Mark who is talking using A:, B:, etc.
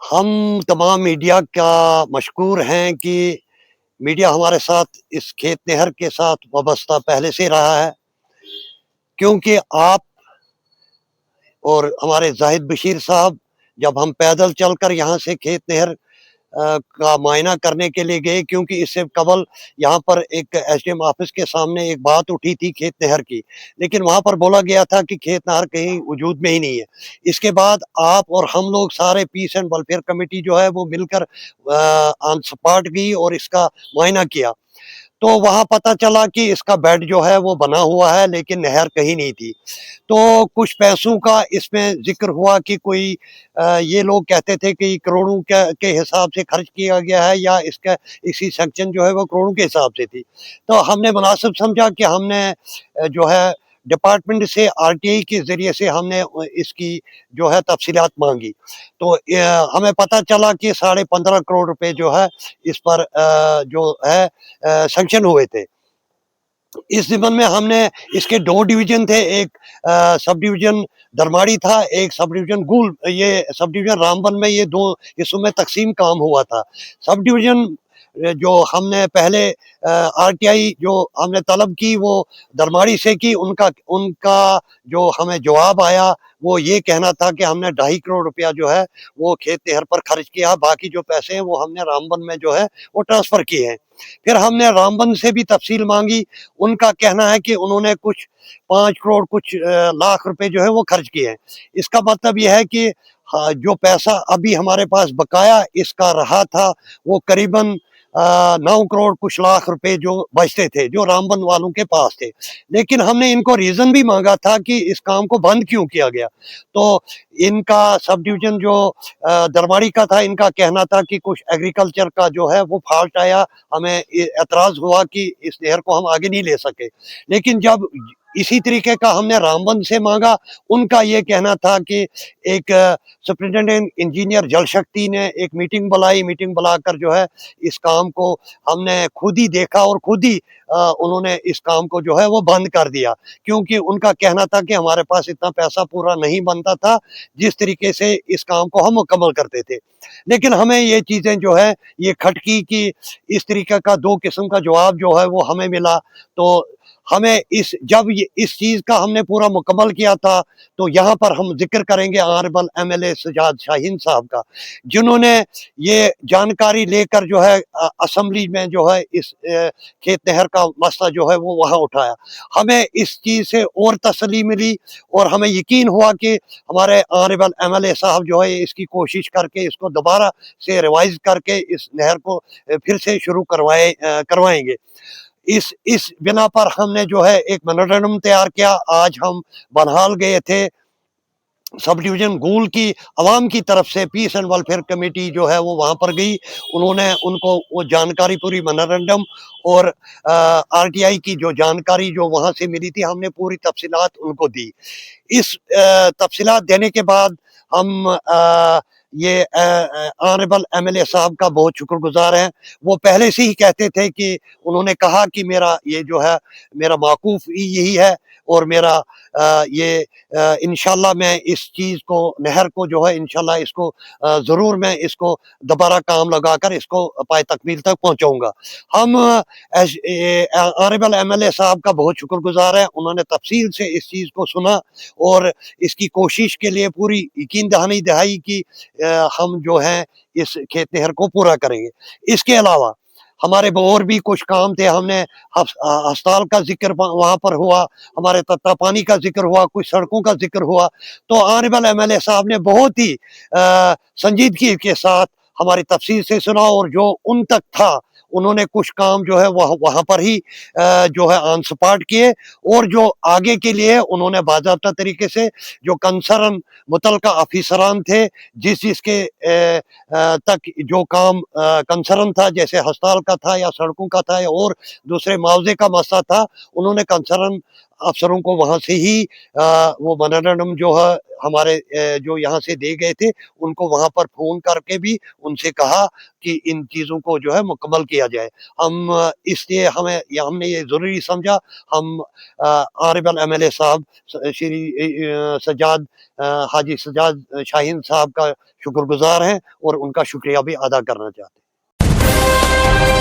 A: हम तमाम मीडिया का मशकूर हैं कि मीडिया हमारे साथ इस खेत नहर के साथ वाबस्ता पहले से रहा है, क्योंकि आप और हमारे ज़ाहिद बशीर साहब जब हम पैदल चलकर यहाँ से खेत नहर का मुआयना करने के लिए गए, क्योंकि इससे कबल यहाँ पर एक एसडीएम ऑफिस के सामने एक बात उठी थी खेत नहर की, लेकिन वहाँ पर बोला गया था कि खेत नहर कहीं वजूद में ही नहीं है। इसके बाद आप और हम लोग सारे पीस एंड वेलफेयर कमेटी जो है वो मिलकर ऑन स्पॉट गई और इसका मुआयना किया। तो वहाँ पता चला कि इसका बेड जो है वो बना हुआ है, लेकिन नहर कहीं नहीं थी। तो कुछ पैसों का इसमें ज़िक्र हुआ कि कोई ये लोग कहते थे कि करोड़ों के हिसाब से खर्च किया गया है, या इसका इसी सेक्शन जो है वो करोड़ों के हिसाब से थी। तो हमने मुनासिब समझा कि हमने जो है डिपार्टमेंट से आरटीआई के ज़रिए से हमने इसकी जो है तफ़सीलात माँगी। तो हमें पता चला कि साढ़े 15 करोड़ रुपए जो है इस पर जो है सैंक्शन हुए थे। इस ज़िम्न में हमने इसके 2 डिवीज़न थे, एक सब डिवीज़न दरमाड़ी था, एक सब डिवीज़न गूल ये सब डिवीज़न रामबन में, ये 2 हिस्सों में तक़सीम काम हुआ था। सब डिवीज़न जो हमने पहले आरटीआई जो हमने तलब की वो दरमाड़ी से की, उनका उनका जो हमें जवाब आया वो ये कहना था कि हमने 2.5 करोड़ रुपया जो है वो खेत नहर पर खर्च किया, बाकी जो पैसे हैं वो हमने रामबन में जो है वो ट्रांसफ़र किए हैं। फिर हमने रामबन से भी तफ़सील माँगी, उनका कहना है कि उन्होंने कुछ 5 करोड़ कुछ लाख रुपए जो है वो खर्च किए हैं। इसका मतलब ये है कि हाँ, जो पैसा अभी हमारे पास बकाया इसका रहा था, वो करीबन 9 करोड़ कुछ लाख रुपए जो बचते थे, जो रामबन वालों के पास थे। लेकिन हमने इनको रीज़न भी माँगा था कि इस काम को बंद क्यों किया गया? तो इनका सब डिवीज़न जो दरबाड़ी का था, इनका कहना था कि कुछ एग्रीकल्चर का जो है वो फ़ॉल्ट आया, हमें एतराज़ हुआ कि इस नहर को हम आगे नहीं ले सके। लेकिन जब इसी तरीके का हमने रामबन से माँगा, उनका ये कहना था कि एक सुपरिटेंडेंट इंजीनियर जल शक्ति ने एक मीटिंग बुलाई, मीटिंग बुलाकर जो है इस काम को हमने खुद ही देखा और खुद ही उन्होंने इस काम को जो है वो बंद कर दिया, क्योंकि उनका कहना था कि हमारे पास इतना पैसा पूरा नहीं बनता था, जिस तरीके से इस काम को हम मुकम्मल करते थे। लेकिन हमें ये चीज़ें जो है ये खटकी कि इस तरीके का 2 किस्म का जवाब जो है वो हमें मिला। तो हमें इस जब ये इस चीज़ का हमने पूरा मुकम्मल किया था, तो यहाँ पर हम ज़िक्र करेंगे ऑनरेबल एमएलए सजाद शाहीन साहब का, जिन्होंने ये जानकारी लेकर जो है असेंबली में जो है इस खेत नहर का मसला जो है वो वहाँ उठाया। हमें इस चीज़ से और तसल्ली मिली और हमें यकीन हुआ कि हमारे ऑनरेबल एमएलए साहब जो है इसकी कोशिश करके इसको दोबारा से रिवाइज़ करके इस नहर को फिर से शुरू करवाएँगे। इस बिना पर हमने जो है एक मेमोरेंडम तैयार किया। आज हम बनिहाल गए थे, सब डिवीज़न गूल की अवाम की तरफ से पीस एंड वेलफेयर कमेटी जो है वो वहाँ पर गई। उन्होंने उनको वो जानकारी पूरी मेमोरेंडम और आरटीआई की जो जानकारी जो वहाँ से मिली थी, हमने पूरी तफ़सीलात उनको दी। इस तफ़सीलात देने के बाद हम ये ऑनरेबल एमएलए साहब का बहुत शुक्रगुज़ार हैं। वो पहले से ही कहते थे कि उन्होंने कहा कि मेरा ये जो है, मेरा मौक़ूफ़ ही यही है और मेरा ये इंशाअल्लाह मैं इस चीज़ को नहर को जो है इंशाअल्लाह इसको ज़रूर मैं इसको दोबारा काम लगाकर इसको पाए तकमील तक पहुँचाऊँगा। हम ऑनरेबल एमएलए साहब का बहुत शुक्रगुज़ार हैं। उन्होंने तफ़सील से इस चीज़ को सुना और इसकी कोशिश के लिए पूरी यकीन दहानी दहाई कि हम जो है इस खेत नहर को पूरा करेंगे। इसके अलावा हमारे और भी कुछ काम थे, हमने अस्पताल का ज़िक्र वहाँ पर हुआ, हमारे तत्ता पानी का ज़िक्र हुआ, कुछ सड़कों का ज़िक्र हुआ। तो ऑनरेबल एमएलए साहब ने बहुत ही संजीदगी के साथ हमारी तफ़सील से सुना और जो उन तक था, उन्होंने कुछ काम जो है वह वहाँ पर ही जो है ऑन स्पॉट किए और जो आगे के लिए उन्होंने बाज़ाब्ता तरीके से जो कंसर्न मुतलका ऑफ़िसरान थे, जिसके तक जो काम कंसर्न था, जैसे अस्पताल का था या सड़कों का था या और दूसरे मुआवज़े का मसला था, उन्होंने कंसर्न अफ़सरों को वहाँ से ही वो मेमोरेंडम जो है हमारे जो यहाँ से दे गए थे, उनको वहाँ पर फ़ोन करके भी उनसे कहा कि इन चीज़ों को जो है मुकम्मल किया जाए। इसलिए हमने ये ज़रूरी समझा, हम ऑनरेबल एमएलए साहब श्री सज्जाद हाजी सज्जाद शाहीन साहब का शुक्रगुज़ार हैं और उनका शुक्रिया भी अदा करना चाहते हैं।